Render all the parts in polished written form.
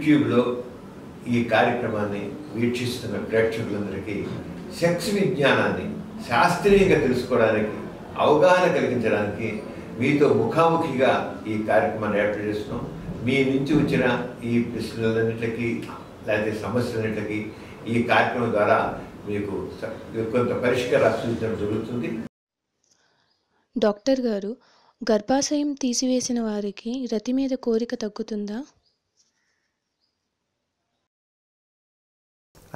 యూట్యూబ్లో ఈ కార్యక్రమాన్ని వీక్షిస్తున్న ప్రేక్షకులందరికీ సెక్స్ విజ్ఞానాన్ని శాస్త్రీయంగా తెలుసుకోవడానికి అవగాహన కలిగించడానికి మీతో ముఖాముఖిగా ఈ కార్యక్రమాన్ని ఏర్పాటు చేస్తున్నాం. మీ నుంచి వచ్చిన ఈ ప్రశ్నలన్నింటికి లేకపోతే సమస్యలన్నింటికి ఈ కార్యక్రమం ద్వారా మీకు కొంత పరిష్కారం సూచించడం జరుగుతుంది. డాక్టర్ గారు, గర్భాశయం తీసివేసిన వారికి రతి మీద కోరిక తగ్గుతుందా?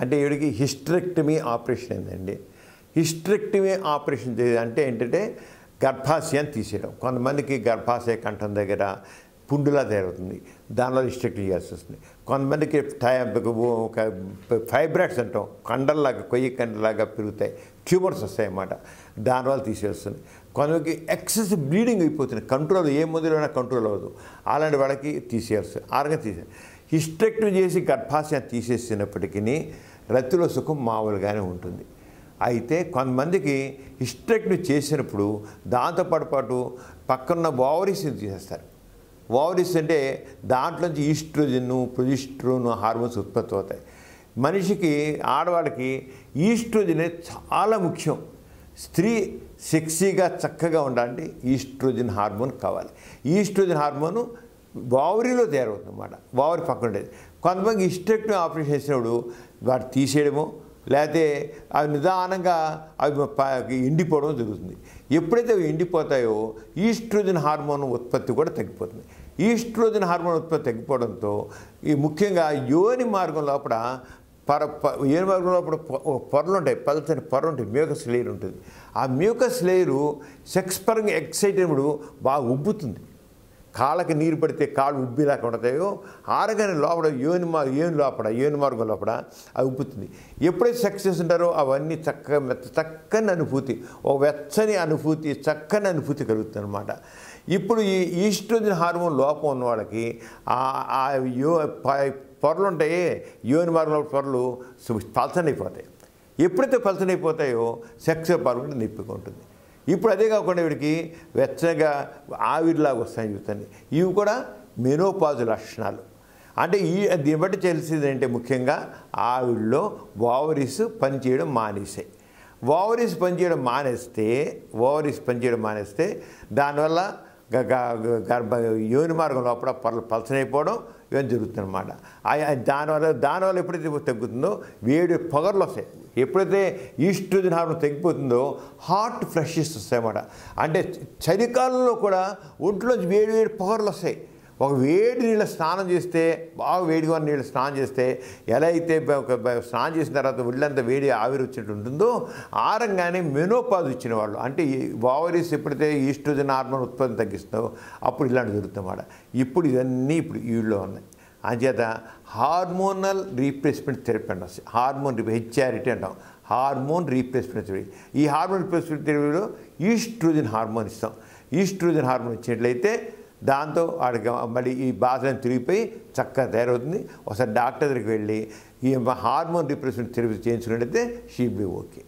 అంటే ఈవిడికి హిస్టరెక్టమీ ఆపరేషన్ అయిందండి. హిస్టరెక్టమీ ఆపరేషన్ అంటే ఏంటంటే గర్భాశయం తీసేయడం. కొంతమందికి గర్భాశయ కంఠం దగ్గర పుండులా తయారవుతుంది, దానిలో హిస్టరెక్టమీ చేయాల్సి వస్తుంది. కొంతమందికి ఒక ఫైబ్రాయిడ్స్ అంటాం, కండల్లాగా కొయ్యి కండలాగా పెరుగుతాయి, ట్యూమర్స్ వస్తాయి అన్నమాట, దానివల్ల తీసేస్తుంది. కొంతమందికి ఎక్సెస్ బ్లీడింగ్ అయిపోతుంది, కంట్రోల్ ఏ మందులోనే కంట్రోల్ అవ్వదు, అలాంటి వాళ్ళకి తీసేయాల్సి ఆరంగా తీసే హిస్టరెక్టమీ చేసి గర్భాశయం తీసేసినప్పటికీ రతిలో సుఖం మామూలుగానే ఉంటుంది. అయితే కొంతమందికి హిస్టరెక్టమీ చేసినప్పుడు దాంతోపాటు పక్కన్న ఓవరీస్ని తీసేస్తారు. ఓవరీస్ అంటే దాంట్లోంచి ఈస్ట్రోజన్, ప్రొజెస్టెరాన్ హార్మోన్స్ ఉత్పత్తి అవుతాయి. మనిషికి ఆడవాళ్ళకి ఈస్ట్రోజన్ చాలా ముఖ్యం. స్త్రీ సెక్సీగా చక్కగా ఉండాలంటే ఈస్ట్రోజన్ హార్మోన్ కావాలి. ఈస్ట్రోజన్ హార్మోను ఓవరీలో తయారవుతుంది అన్నమాట, ఓవరీ పక్కన ఉండేది. కొంతమంది హిస్టరెక్టమీ ఆపరేషన్ చేసినప్పుడు వాటి తీసేయడమో లేకపోతే అవి నిదానంగా అవి ఎండిపోవడం జరుగుతుంది. ఎప్పుడైతే అవి ఎండిపోతాయో ఈస్ట్రోజన్ హార్మోన్ ఉత్పత్తి కూడా తగ్గిపోతుంది. ఈస్ట్రోజన్ హార్మోన్ ఉత్పత్తి తగ్గిపోవడంతో ఈ ముఖ్యంగా యోని మార్గం లోపల యోని మార్గం లోపల పొరలు ఉంటాయి, పల్చని పొర ఉంటాయి, మ్యూకస్ లేయర్ ఉంటుంది. ఆ మ్యూకస్ లేయరు సెక్స్ పరంగా ఎక్సైట్ అయినప్పుడు బాగా ఉబ్బుతుంది. కాళ్ళకి నీరు పడితే కాళ్ళు ఉబ్బిలాగా ఉంటాయో ఆరగానే లోపల యోని మార్గం లోపల అది ఉబ్బుతుంది. ఎప్పుడైతే సెక్స్ చేస్తుంటారో అవన్నీ చక్కని అనుభూతి, ఒక వెచ్చని అనుభూతి, చక్కని అనుభూతి కలుగుతుంది అన్నమాట. ఇప్పుడు ఈ ఈస్ట్రోజన్ హార్మోన్ లోపం ఉన్న వాళ్ళకి పొరలు ఉంటాయి, యోని మార్గంలో పొరలు పలచనైపోతాయి. ఎప్పుడైతే పలచనైపోతాయో సెక్స్ పాల్గొంటే నొప్పిగా ఉంటుంది. ఇప్పుడు అదే కాకుండా వీడికి వెచ్చగా ఆవిరిలాగా వస్తాయని చెప్తాను. ఇవి కూడా మెనోపాజ్ లక్షణాలు. అంటే దీన్ని బట్టి తెలిసింది ఏంటంటే ముఖ్యంగా ఆవిడలో ఓవరీస్ పనిచేయడం మానేసాయి. ఓవరీస్ పనిచేయడం మానేస్తే దానివల్ల యోని మార్గం లోపల పొరలు పలచనైపోవడం ఇవన్నీ జరుగుతుందన్నమాట. దానివల్ల ఎప్పుడైతే తగ్గుతుందో వేడి పొగర్లు వస్తాయి. ఎప్పుడైతే ఈస్ట్రోజన్ హార్మోన్ తగ్గిపోతుందో హాట్ ఫ్లషెస్ వస్తాయన్నమాట. అంటే చలికాలంలో కూడా ఒంట్లోంచి వేడి పొగర్లు వస్తాయి. ఒక వేడి నీళ్ళ స్నానం చేస్తే, బాగా వేడిగా ఉన్న నీళ్ళు స్నానం చేస్తే ఎలా అయితే స్నానం చేసిన తర్వాత ఒళ్ళంతా వేడి ఆవిరి వచ్చినట్టు ఉంటుందో ఆరంగానే మెనోపాజ్ ఇచ్చిన వాళ్ళు, అంటే ఓవరీస్ ఎప్పుడైతే ఈస్ట్రోజన్ హార్మోన్ ఉత్పత్తి తగ్గిస్తుందో అప్పుడు ఇలాంటి జరుగుతుందన్నమాట. ఇప్పుడు ఇవన్నీ వీళ్ళలో ఉన్నాయి. అంచేత హార్మోనల్ రీప్లేస్మెంట్ థెరపీ అంటాం, HRT అంటాం, హార్మోన్ రీప్లేస్మెంట్ థెరపీ. ఈ హార్మోన్ రీప్లేస్మెంట్ థెరపీలో ఈస్ట్రోజన్ హార్మోన్ ఇస్తాం. ఈస్ట్రోజన్ హార్మోన్ ఇచ్చినట్లయితే దాంతో వాడికి మళ్ళీ ఈ బాధలను తిరిగిపోయి చక్కగా తయారవుతుంది. ఒకసారి డాక్టర్ దగ్గరికి వెళ్ళి ఈ హార్మోన్ రీప్లేస్మెంట్ థెరపీ చేయించుకున్నట్టయితే she be okay.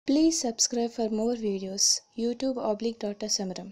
Please subscribe for more videos. YouTube /Dr. Samaram.